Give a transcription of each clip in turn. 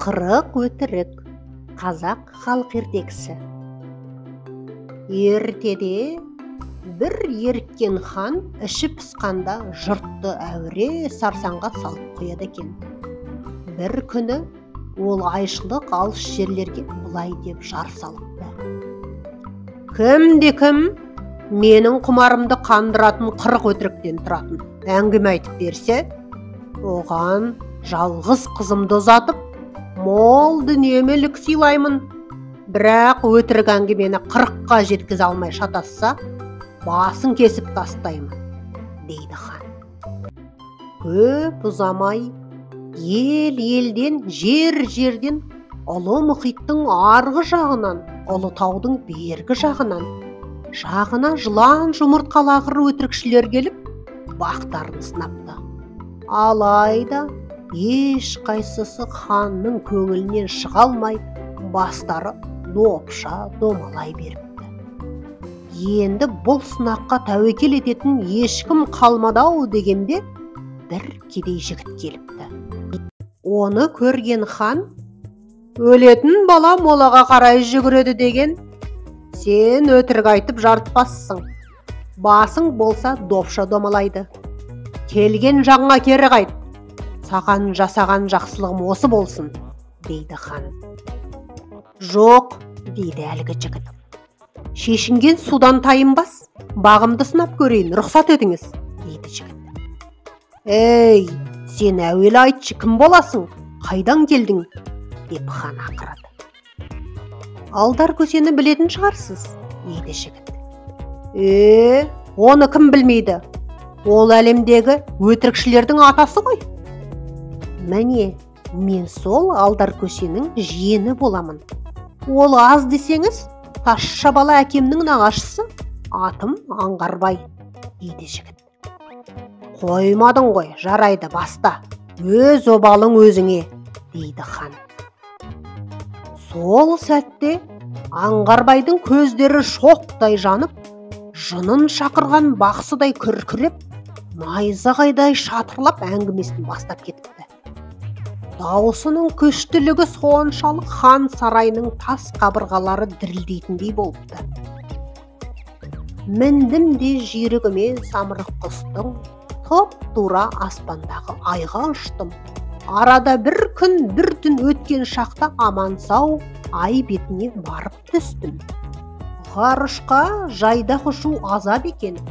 Қырық өтірік. Қазақ халық ертегісі. Ертеде бір еріккен хан іші пысқанда жұртты әуре сарсаңға салып қояды екен. Бір күні ол айшылық алыс жерлерге бұлай деп жар салыпты. Кім менің құмарымды қандыратын 40 өтіріктен тұратын әңгіме айтып берсе, оған жалғыз қызымды ұзатып, мол дүние-мүлік сыйлаймын. Бірақ өтірік әңгімені 40-қа жеткізе алмай шатасса, басын кесіп тастаймын, дейді хан. Көп ұзамай ел-елден, жер-жерден, ұлы мұхиттың арғы жағынан, ұлы таудың бергі жағынан, жағына жылан жұмыртқалағыр өтірікшілер келіп, бақтарын сынапты. Алайда ешқайсысы ханның көңілінен шыға алмай, бастары допша домалай беріпті. Енді бұл сынаққа тәуекел ететін ешкім қалмады-ау дегенде, бір кедей жігіт келіпті. Оны көрген хан, өлетін бала молаға қарай жүгіреді деген, сен өтірік айтып жарытпассың, басың болса допша домалайды. Келген жағыңа кері қайт, саған жасаған жақсылығым осы болсын, дейді хан. Жоқ, дейді әлгі жігіт. Шешінген судан тайынбас, бағымды сынап көрейін, рұқсат етіңіз, дейді жігіт. Ей, сен әуелі айтшы, кім боласың, қайдан келдің, деп хан ақырады. Алдар көсені білетін шығарсыз, дейді жігіт. Оны кім білмейді? Ол әлемдегі өтірікшілердің атасы ғой. Міне, мен сол Алдар көсенің жиені боламын. Ол аз десеңіз, тазша бала әкемнің нағашысы, атым Аңғарбай, дейді жігіт. Қоймадың ғой, жарайды, баста, өз обалың өзіңе, дейді хан. Сол сәтте Аңғарбайдың көздері шоқтай жанып, жынын шақырған бақсыдай күркіреп, найзағайдай шатырлап әңгімесін бастап кетіпті. Даусының күштілігі соншалық хан сарайының тас қабырғалары дірілдейтіндей болыпты. Міндім де жүйрігіме самұрық құстың, топ-тура аспандағы айға ұштым. Арада бір күн, бір түн өткен шақта аман-сау ай бетіне барып түстім. Ғарышқа жайда ұшу азап екен,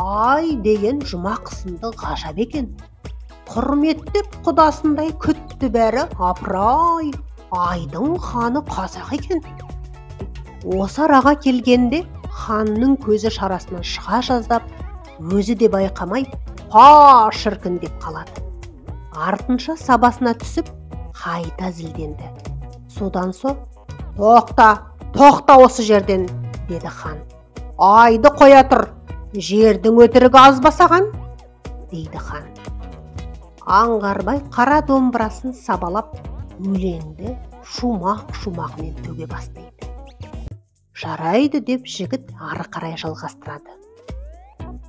ай деген жұмақ сынды ғажап екен. Құрметтеп құдасындай күтті бәрі, апырай, айдың ханы қазақ екен. Осы араға келгенде ханның көзі шарасынан шыға жаздап, өзі де байқамай, па шіркін деп қалады. Артынша сабасына түсіп, қайта зілденді. Содан соң, тоқта осы жерден, деді хан. Айды қоя тұр, жердің өтірігі аз ба саған, дейді хан. Аңғарбай қара домбырасын сабалап, өлеңді шумақ-шумағымен төге бастайды. Жарайды деп жігіт ары қарай жалғастырады.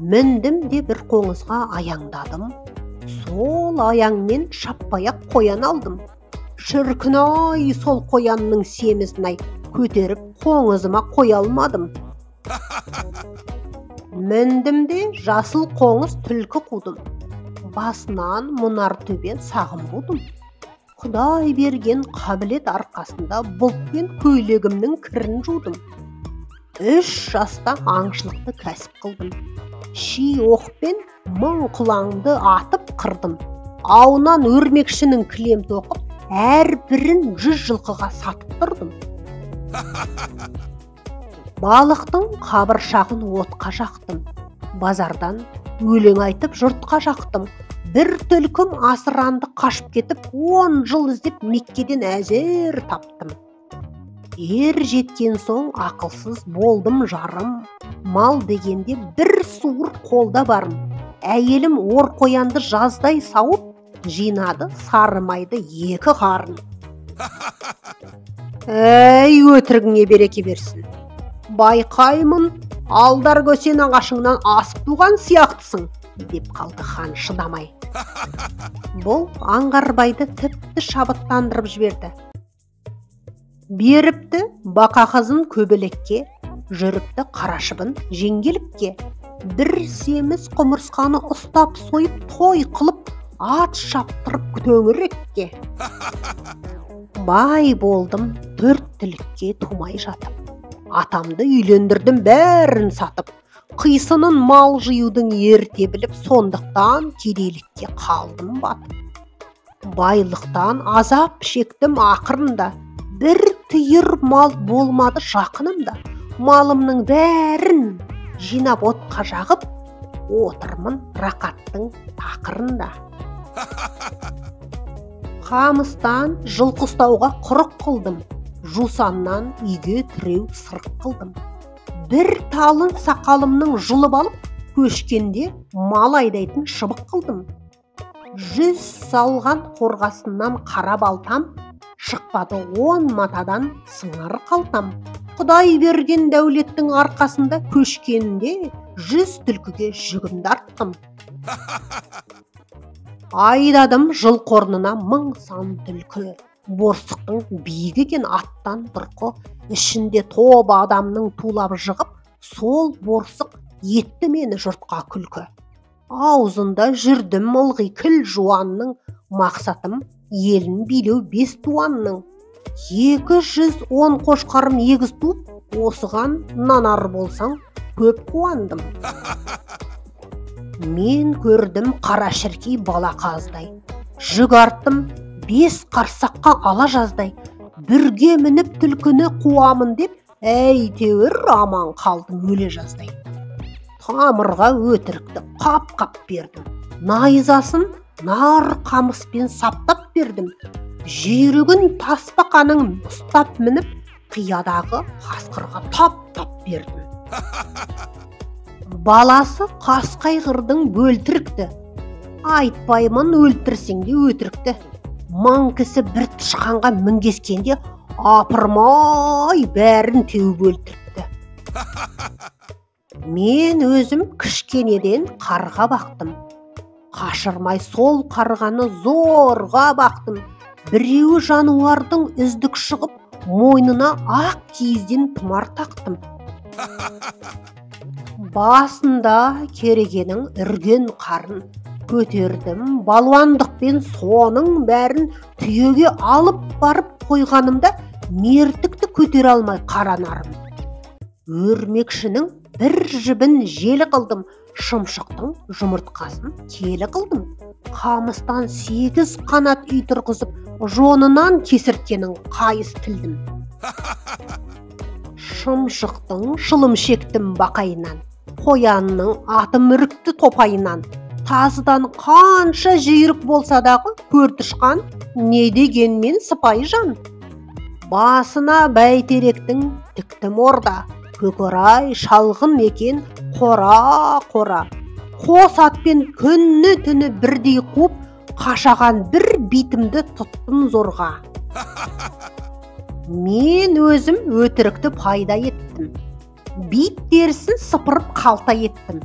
Міндім де бір қоңызға аяңдадым. Сол аяңмен шаппаяқ қоян алдым. Шіркін-ай, сол қоянның семізін-ай көтеріп қоңызыма қоя алмадым. Міндім де жасыл қоңыз түлкі қудым. Басынан мұнар төбен сағым будым. Құдай берген қабілет арқасында бұлтпен көйлегімнің кірін жудым. 3 жаста аңшылықты кәсіп қылдым. Ши оқпен 1000 құланды атып қырдым. Ауынан өрмекшінің кілем тоқып, әр бірін 100 жылқыға сатып тұрдым. Балықтың қабыршағын отқа жақтым. Базардан өлең айтып жұртқа жақтым. Бір түлкім асыранды қашып кетіп, 10 жыл іздеп Меккеден әзер таптым. Ер жеткен соң ақылсыз болдым жарым. Мал дегенде бір суыр қолда барым. Әйелім ор қоянды жаздай сауып, жинады сарымайды 2 қарын. Әй, өтірігіңе береке берсін. Байқаймын, Алдар көсен ағашыңнан асып туған сияқтысың, деп қалды хан шыдамай. Бұл Аңғарбайды тіпті шабыттандырып жіберді. Беріпті бақа қызын көбелекке, жүріпті қарашыбын жеңгелікке. Бір семіз құмырсқаны ұстап сойып той қылып, ат шаптырып төңірекке. Бай болдым 4 түлікке тумай жатып. Атамды үйлендірдім бәрін сатып. Қисынын мал жиюдың ерте біліп, сондықтан кедейлікке қалдым батып. Байлықтан азап шектім ақырында. Бір түйір мал болмады жақынымда. Малымның бәрін жинап отқа жағып, отырмын рақаттың тақырында. Қамыстан жылқы ұстауға құрық қылдым. Жусаннан үйге тіреу сырық қылдым. Бір талын сақалымның жұлып алып, көшкенде мал айдайтын шыбық қылдым. 100 салған қорғасыннан қара балтам, шықпады 10 матадан сыңар қалтам. Құдай берген дәулеттің арқасында көшкенде 100 түлкіге жүгімді арттым. Айдадым жыл қорнына 1000 сан түлкі. Борсықтың биік екен аттан бұрқы. Ішінде тоба адамның тулап жығып, сол борсық етті мені жұртқа күлкі. Аузында жүрдім ылғи кіл жуанның, мақсатым елін билеу 5 туанның. 210 қошқарым егіз туып, осыған нанар болсаң көп қуандым. Мен көрдім қара шіркей бала қаздай. Жүк арттым 5 қарсаққа ала жаздай. Бірге мініп түлкіні қуамын деп, әйтеуір аман қалдым өле жаздай. Тамырға өтірікті қап-қап бердім. Найзасын нар қамыспен саптап бердім. Жүйрігін таспақаның ұстап мініп, қиядағы қасқырға тап-тап бердім. Баласы қасқайғырдың бөлтірікті. Айтпаймын өлтірсең де өтірікті. 1000 кісі бір тышқанға мінгескенде, апырмай бәрін теуіп өлтіріпті. Мен өзім кішкенеден қарға бақтым. Қашырмай сол қарғаны зорға бақтым. Біреуі жануардың үздік шығып, мойнына ақ киізден тұмар тақтым. Басында керегенің үрген қарын көтердім. Балуандықпен соның бәрін түйеге алып барып қойғанымда, мертікті көтер алмай қаранарым. Өрмекшінің бір жібін желі қылдым. Шымшықтың жұмыртқасын келі қылдым. Қамыстан 8 қанат үй тұрғызып, жонынан кесірткенің қайыс тілдім. Шымшықтың шылым шектім бақайынан. Қоянның аты мүрікті топайынан. Тазыдан қанша жүйрік болса дағы, көртішқан не дегенмен сыпайы жан. Басына бәйтеректің тіктім орда. Көкорай шалғын екен қора-қора. Қос атпен күнні түні бірдей қуып, қашаған бір битімді тұттым зорға. Мен өзім өтірікті пайда еттім. Бит дерсін сыпырып қалта еттім.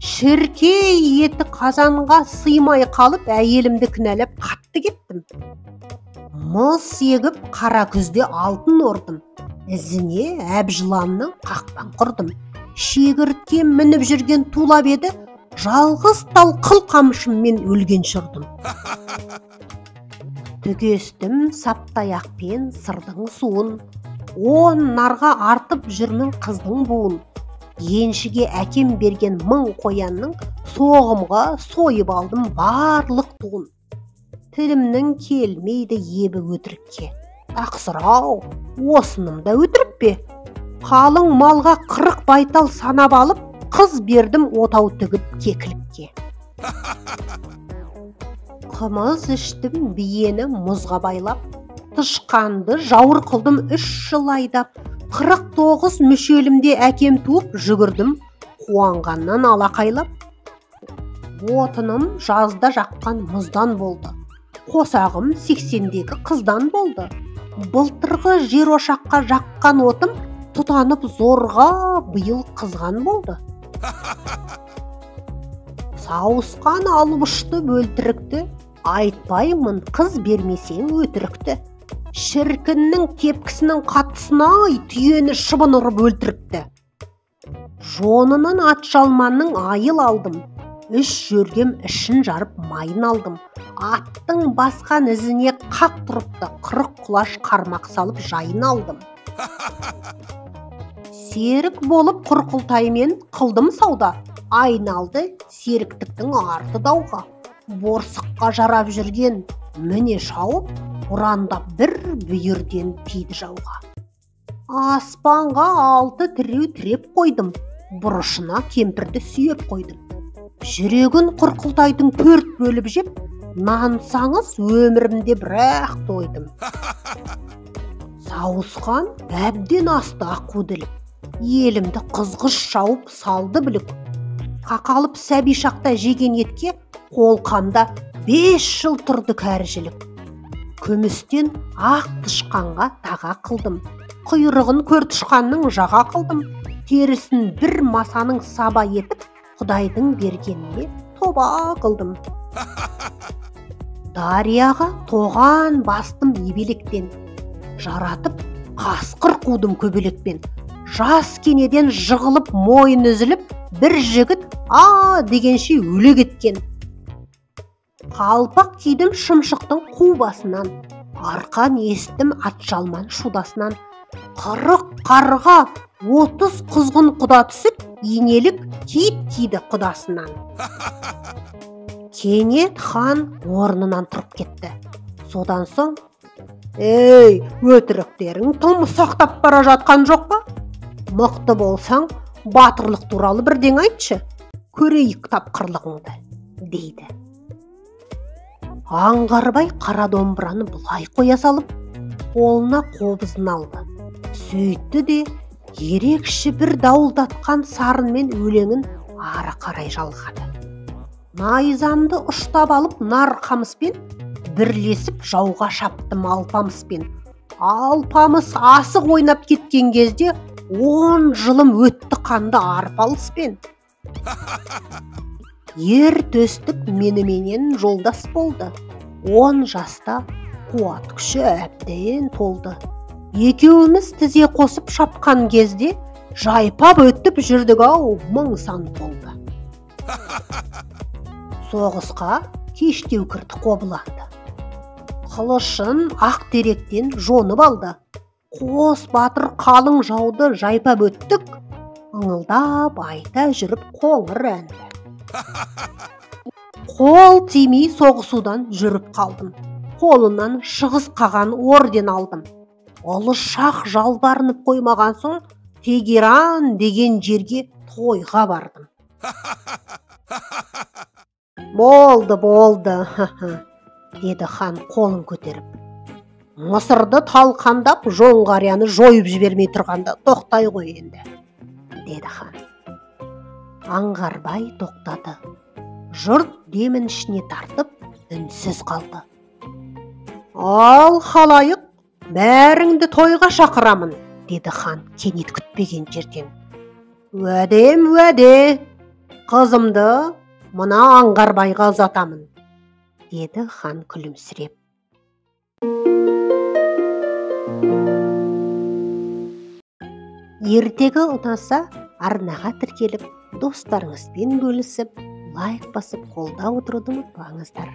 Шіркей еті қазанға сыймай қалып, әйелімді кінәлап қатты кеттім. Мыс егіп қара күзде алтын ордым. Ізіне әбжыланның қақпан құрдым. Шегіртке мініп жүрген тулап еді, жалғыз тал қыл қамшыммен өлген шырдым. Түгестім саптаяқпен сырдың суын, 10 нарға артып жүрмін қыздың буын. Еншіге әкем берген 1000 қоянның, соғымға сойып алдым барлық туын. Тілімнің келмейді ебі өтірікке. Тақсырау, осынымда өтірік пе? Қалың малға 40 байтал санап алып, қыз бердім отау тігіп кекілікке. Қымыз іштім биені мұзға байлап, тышқанды жауыр қылдым 3 жыл айдап. 49 мүшелімде әкем туып жүгірдім, қуанғаннан алақайлап. Отыным жазда жаққан мұздан болды. Қосағым 80-дегі қыздан болды. Былтырғы жер ошаққа жаққан отым тұтанып зорға биыл қызған болды. Сауысқан алып ұшты бөлтірікті, айтпаймын қыз бермесең өтірікті. Шіркіннің тепкісінің қатысына түйені шыбын ұрып өлтіріпті. Жонынан атжалманның айыл алдым, үш жөргем ішін жарып майын алдым. Аттың басқан ізіне қақ тұрыпты, 40 құлаш қармақ салып жайын алдым. Серік болып құрқылтаймен қылдым сауда, айналды серіктіктің арты дауға. Борсыққа жарап жүрген міне шауып, ұрандап бір бүйірден тиді жауға. Аспанға 6 тіреу тіреп қойдым, бұрышына кемпірді сүйеп қойдым. Жүрегін құрқылтайдың 4 бөліп жеп, нансаңыз өмірімде бірақ тойдым. Сауысқан әбден асты аққу діліп, елімді қызғыш шауып салды білік. Қақалып сәби шақта жеген етке, қолқамда 5 жыл тұрды кәржілік. Күмістен ақ тышқанға таға қылдым, құйрығын көр тышқанның жаға қылдым. Терісін бір масаның саба етіп, Құдайдың бергеніне тоба қылдым. Дарияға тоған бастым ебелектен, жаратып қасқыр қудым көбелекпен. Жас кенеден жығылып мойын үзіліп, бір жігіт а дегенше өле кеткен. Қалпақ кидім шымшықтың қу басынан, арқан естім атжалман шудасынан. 40 қарға 30 құзғын құда түсіп, енелік кит тиді құдасынан. Кенет хан орнынан тұрып кетті. Содан соң, «Ей, өтіріктерің тым сақтап бара жатқан жоқ па? Мықты болсаң, батырлық туралы бірден айтшы, көрейік тапқырлығыңды», дейді. Аңғарбай қара домбыраны бұлай қоя салып, қолына қобызын алды. Сөйтті де, ерекше бір дауылдатқан сарынмен өлеңін ары қарай жалғады. Найзамды ұштап алып нар қамыспен, бірлесіп жауға шаптым алпамыспен. Алпамыс асық ойнап кеткен кезде 10 жылым өтті қанды арпалыспен. Ер төстік меніменен жолдас болды. 10 жаста қуат күші әбден толды. Екеуміз тізе қосып шапқан кезде жайпап өтіп жүрдік-ау, мың сан болды. Соғысқа кештеу кірді қобыланды. Қылышын ақ теректен жонып алды. Қос батыр қалың жауды жайпап өттік, ыңылдап айта жүріп қоңыр әнді. Қол тимей соғысудан жүріп қалдым. Қолынан шығыс қаған орден алдым. Ұлы шах жалбарынып қоймаған соң, Тегеран деген жерге тойға бардым. Болды, деді хан қолын көтеріп. Мысырды талқандап, Жоңғарияны жойып жібермей тұрғанда тоқтай ғой енді, деді хан. Аңғарбай тоқтады. Жұрт демін ішіне тартып, үнсіз қалды. Ал халайық, бәріңді тойға шақырамын, деді хан кенет күтпеген жерден. Уәдем, уәде, қызымды мына Аңғарбайға ұзатамын, деді хан күлімсіреп. Ертегі ұнаса, арнаға тіркеліп, достарыңызбен бөлісіп, лайк басып қолдау отыруды ұмытпаңыздар.